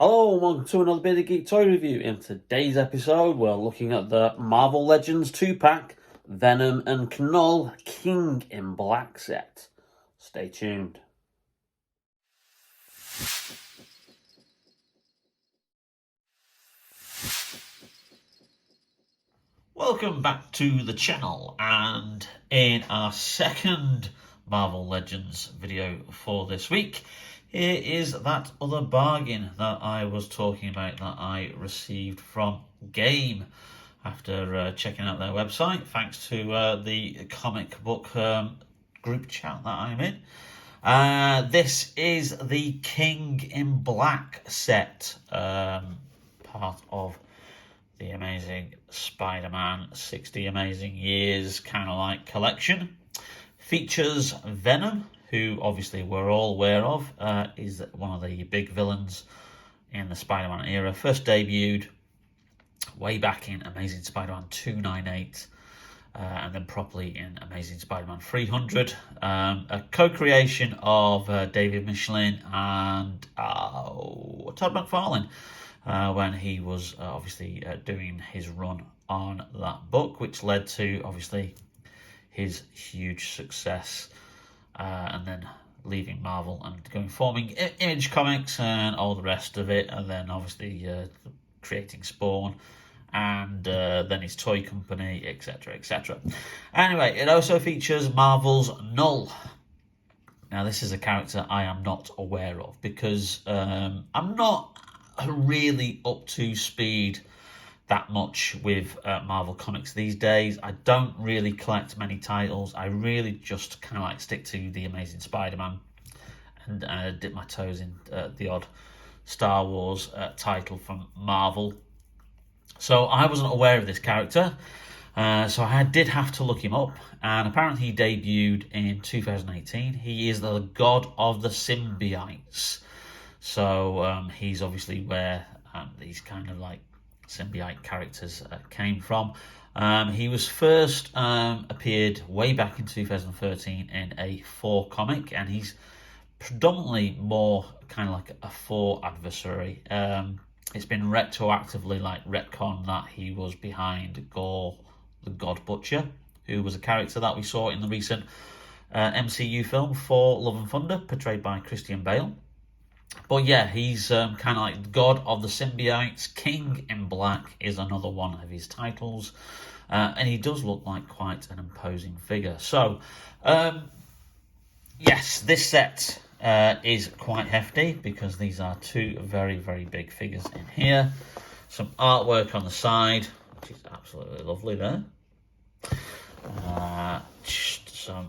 Hello and welcome to another Bearded Geek toy review. In today's episode, we're looking at the Marvel Legends 2-pack, Venom and Knull King in Black set. Stay tuned. Welcome back to the channel, and in our second Marvel Legends video for this week, here is that other bargain that I was talking about that I received from Game after checking out their website, thanks to the comic book group chat that I'm in. This is the King in Black set, part of the Amazing Spider-Man 60 Amazing Years kind of like collection. Features Venom, who obviously we're all aware of, is one of the big villains in the Spider-Man era. First debuted way back in Amazing Spider-Man 298, and then properly in Amazing Spider-Man 300. A co-creation of David Michelin and Todd McFarlane, when he was obviously doing his run on that book, which led to obviously his huge success, and then leaving Marvel and forming Image Comics and all the rest of it, and then obviously creating Spawn, and then his toy company, etc, etc. Anyway, it also features Marvel's Knull. Now, this is a character I am not aware of because I'm not really up to speed that much with Marvel Comics these days. I don't really collect many titles. I really just kind of like stick to the Amazing Spider-Man and dip my toes in the odd Star Wars title from Marvel. So I wasn't aware of this character, so I did have to look him up, and apparently he debuted in 2018. He is the god of the symbiotes, so he's obviously where these kind of like symbiote characters came from. He was first appeared way back in 2013 in a 4 comic, and he's predominantly more kind of like a 4 adversary. It's been retroactively like retcon that he was behind Gore the God Butcher, who was a character that we saw in the recent MCU film for Love and Thunder, portrayed by Christian Bale. But yeah, he's kind of like God of the Symbiotes. King in Black is another one of his titles, and he does look like quite an imposing figure. So, yes, this set is quite hefty because these are 2 very, very big figures in here. Some artwork on the side, which is absolutely lovely there. Just some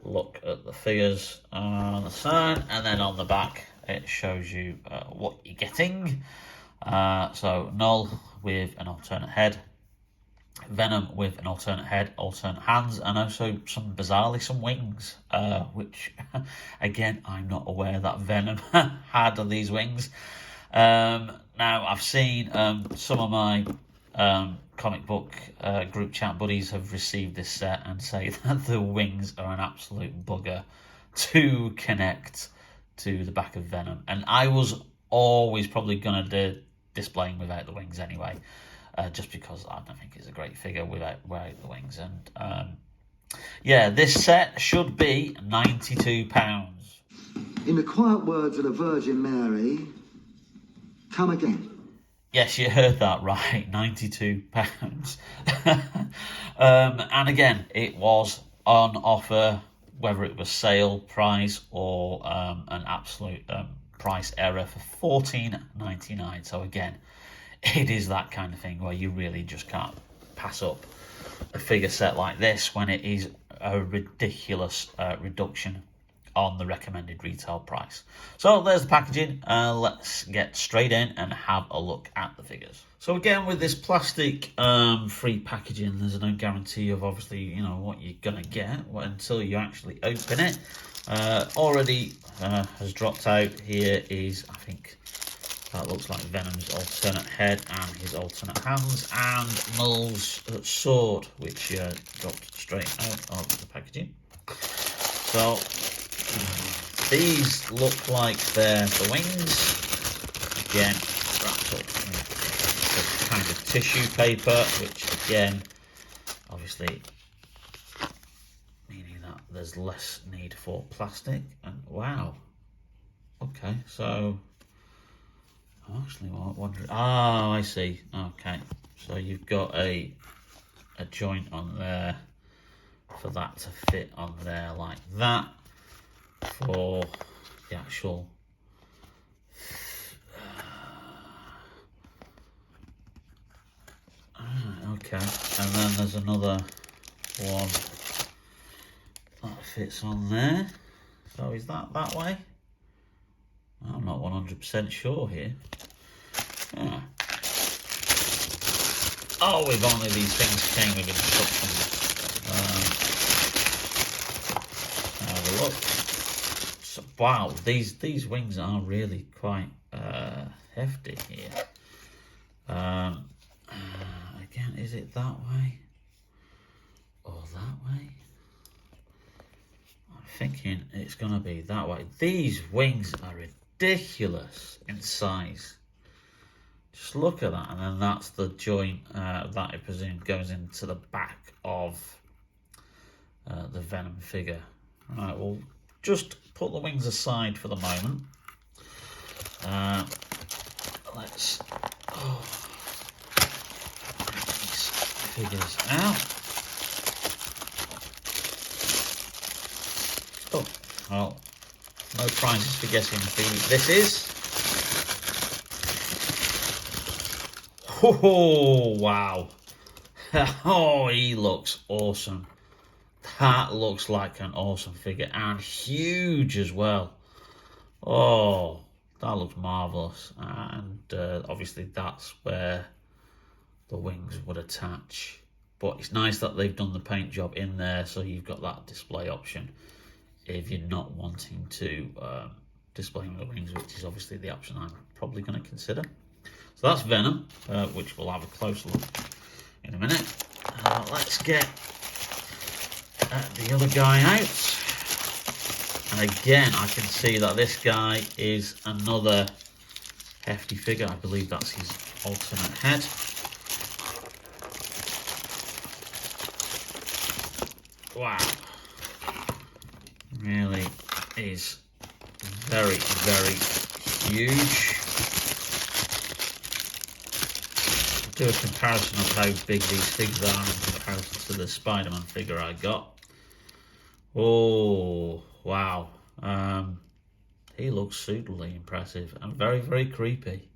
look at the figures on the side, and then on the back it shows you what you're getting. So Knull with an alternate head, Venom with an alternate head, alternate hands, and also bizarrely some wings, which again I'm not aware that Venom had these wings. Now I've seen some of my comic book group chat buddies have received this set and say that the wings are an absolute bugger to connect to the back of Venom, and I was always probably going to display him without the wings anyway, just because I don't think it's a great figure without the wings. And yeah, this set should be £92. In the quiet words of the Virgin Mary, come again. Yes, you heard that right, £92. And again, it was on offer, whether it was sale price or an absolute price error, for $14.99. So again, it is that kind of thing where you really just can't pass up a figure set like this when it is a ridiculous reduction on the recommended retail price. So there's the packaging. Let's get straight in and have a look at the figures. So again, with this plastic free packaging, there's no guarantee of obviously, you know, what you're gonna get until you actually open it. Already has dropped out. Here is, I think that looks like Venom's alternate head and his alternate hands, and Knull's sword, which dropped straight out of the packaging. So these look like they're the wings. again, wrapped up in this kind of tissue paper, which again, obviously meaning that there's less need for plastic. And wow, okay, so I'm actually wondering, oh, I see, okay, so you've got a joint on there for that to fit on there like that for the actual okay, and then there's another one that fits on there. So is that way? I'm not 100% sure here. Yeah. Oh, if only these things came with instructions. Have a look. So, wow, these wings are really quite hefty here. Again, is it that way or that way? I'm thinking it's going to be that way. These wings are ridiculous in size. Just look at that, and then that's the joint that I presume goes into the back of the Venom figure. Right, we'll just put the wings aside for the moment. Let's get these figures out. Oh, well, no prizes for guessing who this is. Oh, wow. Oh, he looks awesome. That looks like an awesome figure, and huge as well. Oh, that looks marvellous. And obviously that's where the wings would attach. But it's nice that they've done the paint job in there, so you've got that display option if you're not wanting to display the wings, which is obviously the option I'm probably going to consider. So that's Venom, which we'll have a closer look in a minute. Let's get the other guy out. And again, I can see that this guy is another hefty figure. I believe that's his alternate head. Wow. Really is very, very huge. Do a comparison of how big these figures are in comparison to the Spider-Man figure I got. Oh, wow. He looks suitably impressive and very, very creepy.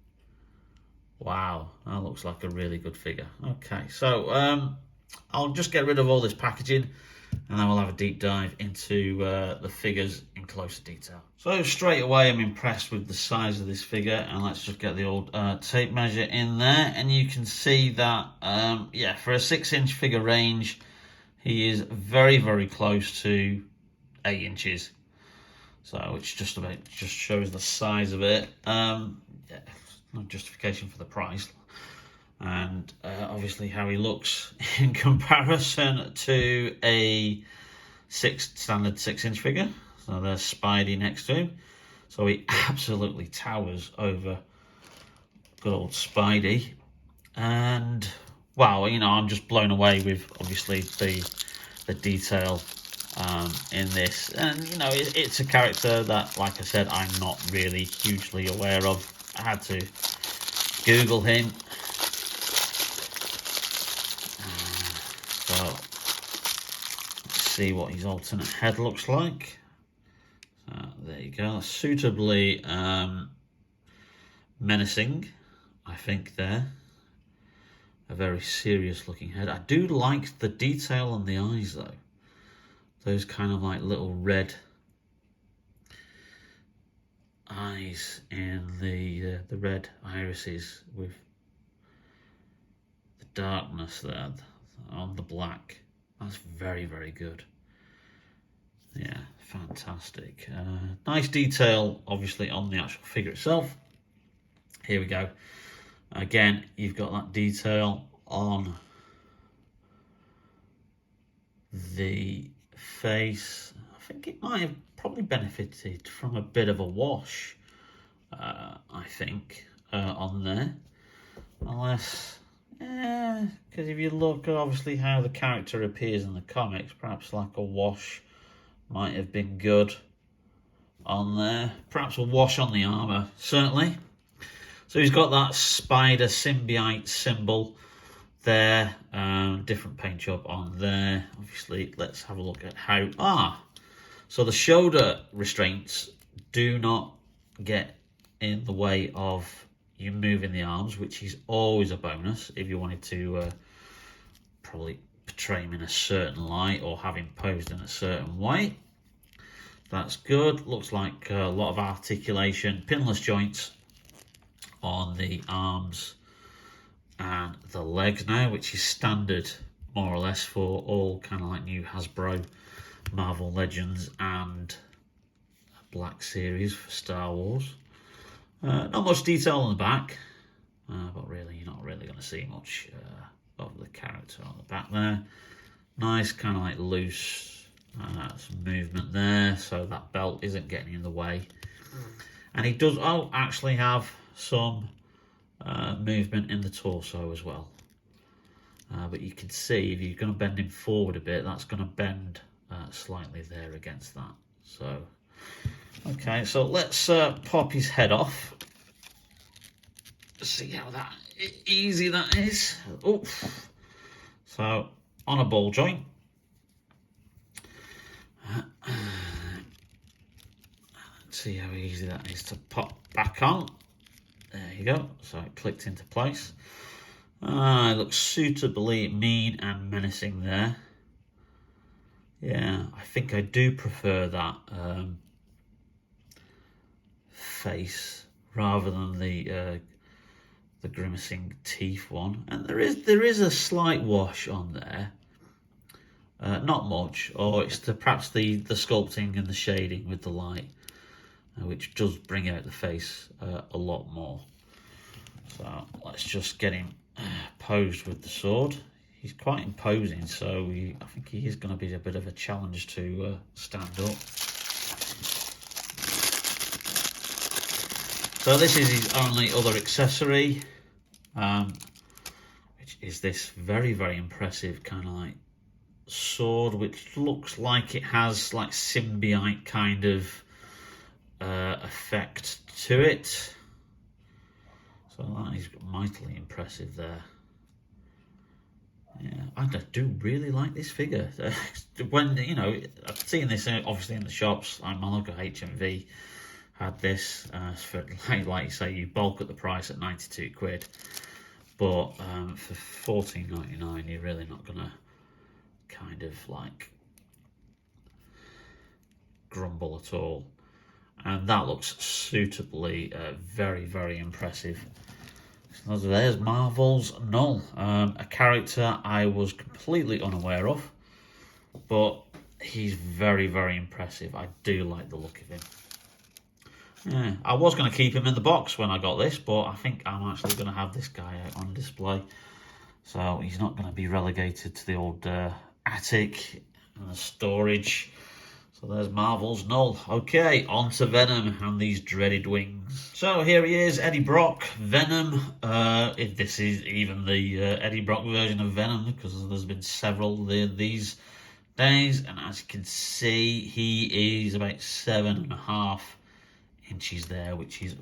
Wow, that looks like a really good figure. Okay, so I'll just get rid of all this packaging and then we'll have a deep dive into the figures in closer detail. So straight away I'm impressed with the size of this figure, and let's just get the old tape measure in there, and you can see that yeah, for a 6-inch figure range he is very, very close to 8 inches, so which just shows the size of it. Yeah, no justification for the price, and obviously how he looks in comparison to a standard 6-inch figure. So there's Spidey next to him, so he absolutely towers over good old Spidey. And wow, you know, I'm just blown away with obviously the detail in this, and you know, it's a character that, like I said, I'm not really hugely aware of. I had to Google him. So let's see what his alternate head looks like. So there you go. That's suitably menacing, I think. There, a very serious looking head. I do like the detail on the eyes though. Those kind of like little red eyes in the red irises with the darkness there on the black. That's very, very good. Yeah, fantastic. Nice detail, obviously, on the actual figure itself. Here we go. Again, you've got that detail on the face. I think it might have probably benefited from a bit of a wash, I think. on there. Unless, because if you look at obviously how the character appears in the comics, perhaps like a wash might have been good on there. Perhaps a wash on the armour, certainly. So he's got that spider symbiote symbol there, different paint job on there. Obviously, let's have a look at how, so the shoulder restraints do not get in the way of you moving the arms, which is always a bonus if you wanted to probably portray him in a certain light or have him posed in a certain way. That's good. Looks like a lot of articulation, pinless joints on the arms and the legs now, which is standard more or less for all kind of like new Hasbro Marvel Legends and Black Series for Star Wars. Not much detail on the back, but really you're not really going to see much of the character on the back there. Nice kind of like loose some movement there, so that belt isn't getting in the way. And he does actually have some movement in the torso as well. But you can see if you're going to bend him forward a bit, that's going to bend slightly there against that. So, okay, so let's pop his head off. See how easy that is. Oh, so on a ball joint. Let's see how easy that is to pop back on. There you go. So it clicked into place. It looks suitably mean and menacing there. Yeah, I think I do prefer that face rather than the grimacing teeth one. And there is a slight wash on there. Not much, or it's perhaps the sculpting and the shading with the light, which does bring out the face a lot more. So let's just get him posed with the sword. He's quite imposing, so I think he is going to be a bit of a challenge to stand up. So this is his only other accessory, which is this very, very impressive kind of like sword, which looks like it has like symbiote kind of effect to it. So that is mightily impressive there. Yeah, I do really like this figure. When, you know, I've seen this obviously in the shops. My local HMV had this for, like you say, you bulk at the price at 92 quid. But for $14.99, you're really not going to kind of like grumble at all. And that looks suitably very, very impressive. So there's Marvel's Knull, a character I was completely unaware of, but he's very, very impressive. I do like the look of him. Yeah, I was going to keep him in the box when I got this, but I think I'm actually going to have this guy out on display. So he's not going to be relegated to the old attic and the storage. So there's Marvel's Knull. Okay, on to Venom and these dreaded wings. So here he is, Eddie Brock, Venom. If this is even the Eddie Brock version of Venom, because there's been several these days. And as you can see, he is about 7.5 inches there, which is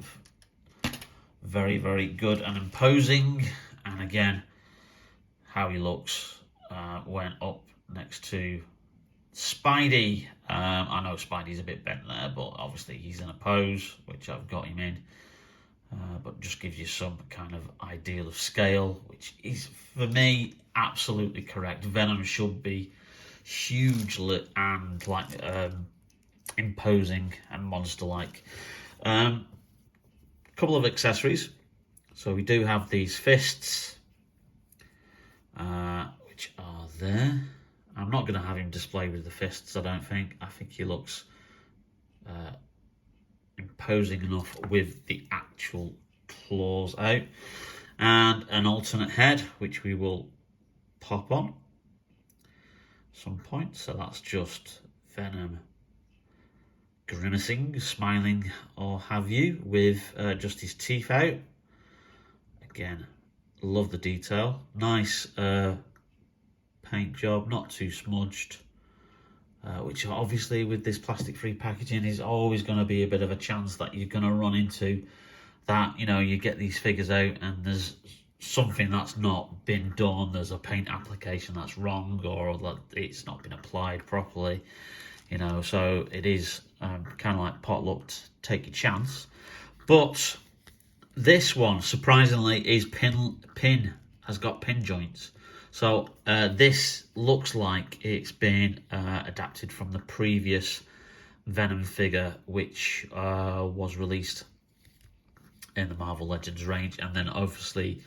very, very good and imposing. And again, how he looks when up next to Spidey. I know Spidey's a bit bent there, but obviously he's in a pose, which I've got him in. But just gives you some kind of ideal of scale, which is, for me, absolutely correct. Venom should be huge and like imposing and monster-like. Couple of accessories. So we do have these fists, which are there. I'm not going to have him display with the fists, I don't think. I think he looks imposing enough with the actual claws out. And an alternate head, which we will pop on some point. So that's just Venom grimacing, smiling, or have you, with just his teeth out. again, love the detail. Nice paint job, not too smudged. Which obviously with this plastic-free packaging is always going to be a bit of a chance that you're going to run into that, you know, you get these figures out and there's something that's not been done, there's a paint application that's wrong, or that it's not been applied properly, you know, so it is kind of like potluck, take your chance. But this one, surprisingly, is has got pin joints. So this looks like it's been adapted from the previous Venom figure, which was released in the Marvel Legends range, and then obviously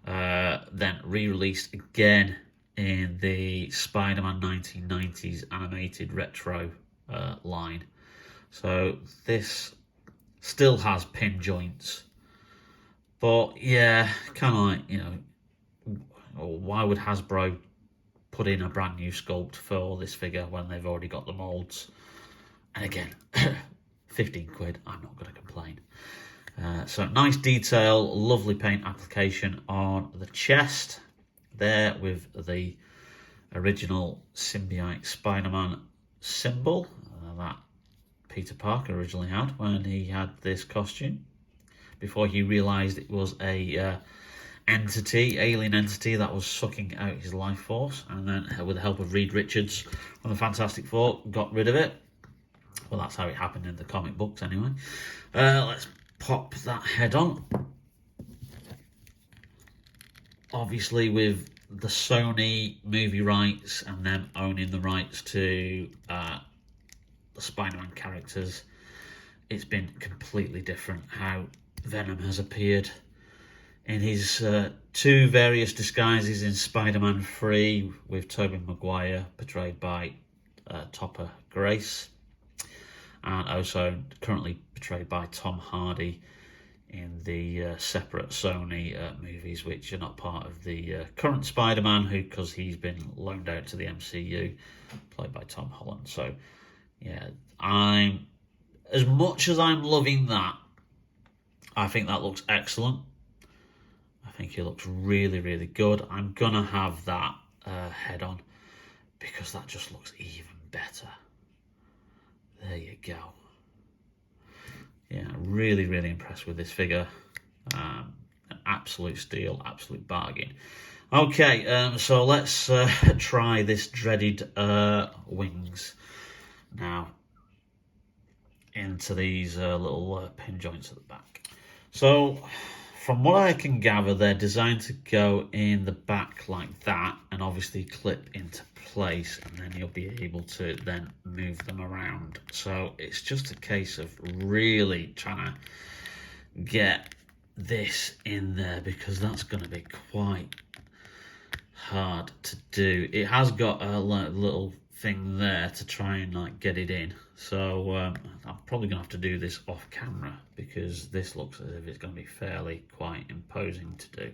then re-released again in the Spider-Man 1990s animated retro line. So this still has pin joints, but yeah, kind of like, you know, why would Hasbro put in a brand new sculpt for this figure when they've already got the molds? And again, 15 quid, I'm not going to complain. So nice detail, lovely paint application on the chest there with the original symbiote Spider-Man symbol that Peter Parker originally had when he had this costume, before he realised it was a alien entity that was sucking out his life force, and then with the help of Reed Richards from the Fantastic Four, got rid of it. Well, that's how it happened in the comic books anyway. Let's pop that head on. Obviously with the Sony movie rights and them owning the rights to the Spider-Man characters, it's been completely different how Venom has appeared in his two various disguises in Spider-Man 3 with Tobey Maguire, portrayed by Topper Grace, and also currently portrayed by Tom Hardy in the separate Sony movies, which are not part of the current Spider-Man, because he's been loaned out to the MCU, played by Tom Holland. So, yeah, as much as I'm loving that, I think that looks excellent. I think it looks really, really good. I'm going to have that head on because that just looks even better. There you go. Yeah, really, really impressed with this figure. An absolute steal, absolute bargain. Okay, so let's try this dreaded wings now into these little pin joints at the back. So, from what I can gather, they're designed to go in the back like that and obviously clip into place, and then you'll be able to then move them around. So it's just a case of really trying to get this in there, because that's going to be quite hard to do. It has got a little thing there to try and like get it in, so I'm probably gonna have to do this off camera, because this looks as if it's going to be fairly quite imposing to do.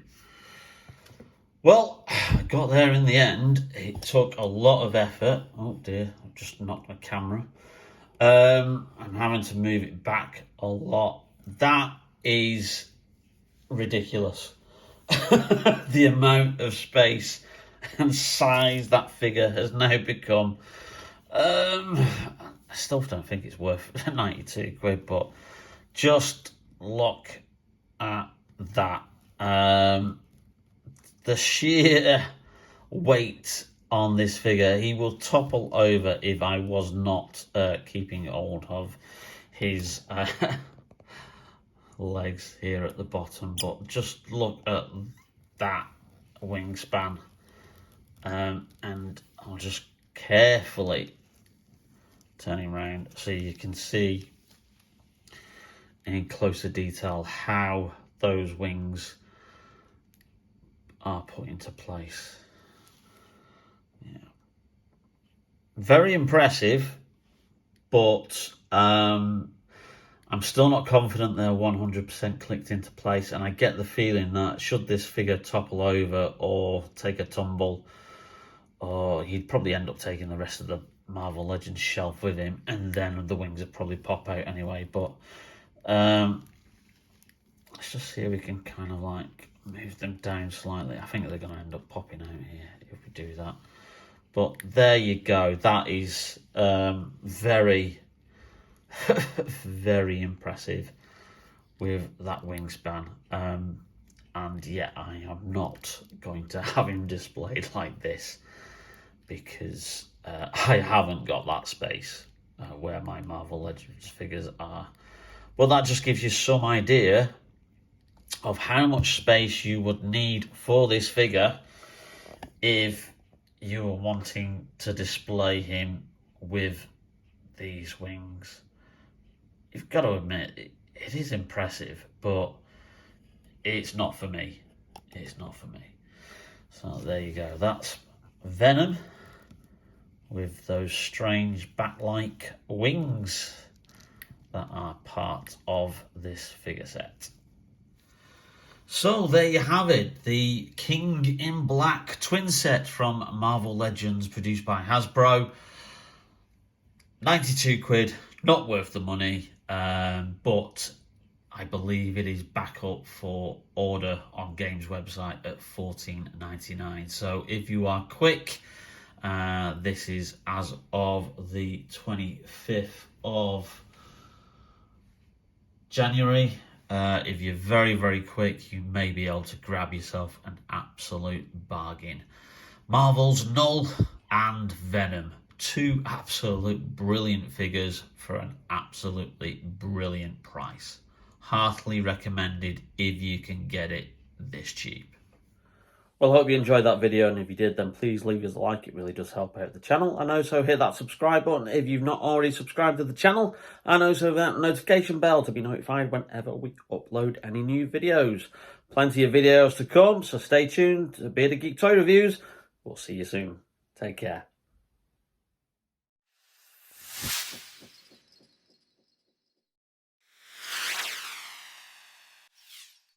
Well, I got there in the end. It took a lot of effort. Oh dear, I've just knocked my camera. I'm having to move it back a lot. That is ridiculous. The amount of space and size that figure has now become. I still don't think it's worth 92 quid, but just look at that. The sheer weight on this figure, he will topple over if I was not keeping hold of his legs here at the bottom. But just look at that wingspan, and I'll just carefully turning around so you can see in closer detail how those wings are put into place. Yeah, very impressive, but I'm still not confident they're 100% clicked into place, and I get the feeling that should this figure topple over or take a tumble, or he'd probably end up taking the rest of the Marvel Legends shelf with him, and then the wings would probably pop out anyway. But let's just see if we can kind of like move them down slightly. I think they're going to end up popping out here if we do that. But there you go. That is very, very impressive with that wingspan. And yeah, I am not going to have him displayed like this because I haven't got that space where my Marvel Legends figures are. Well, that just gives you some idea of how much space you would need for this figure if you were wanting to display him with these wings. You've got to admit, it is impressive, but it's not for me. It's not for me. So there you go. That's Venom with those strange bat-like wings that are part of this figure set. So there you have it, the King in Black twin set from Marvel Legends produced by Hasbro. 92 quid, not worth the money, but I believe it is back up for order on Games website at $14.99. So if you are quick, this is as of the 25th of January. If you're very, very quick, you may be able to grab yourself an absolute bargain. Marvel's Knull and Venom. Two absolute brilliant figures for an absolutely brilliant price. Heartily recommended if you can get it this cheap. Well, I hope you enjoyed that video, and if you did, then please leave us a like. It really does help out the channel. And also hit that subscribe button if you've not already subscribed to the channel. And also that notification bell to be notified whenever we upload any new videos. Plenty of videos to come, so stay tuned to Bearded Geek Toy Reviews. We'll see you soon. Take care.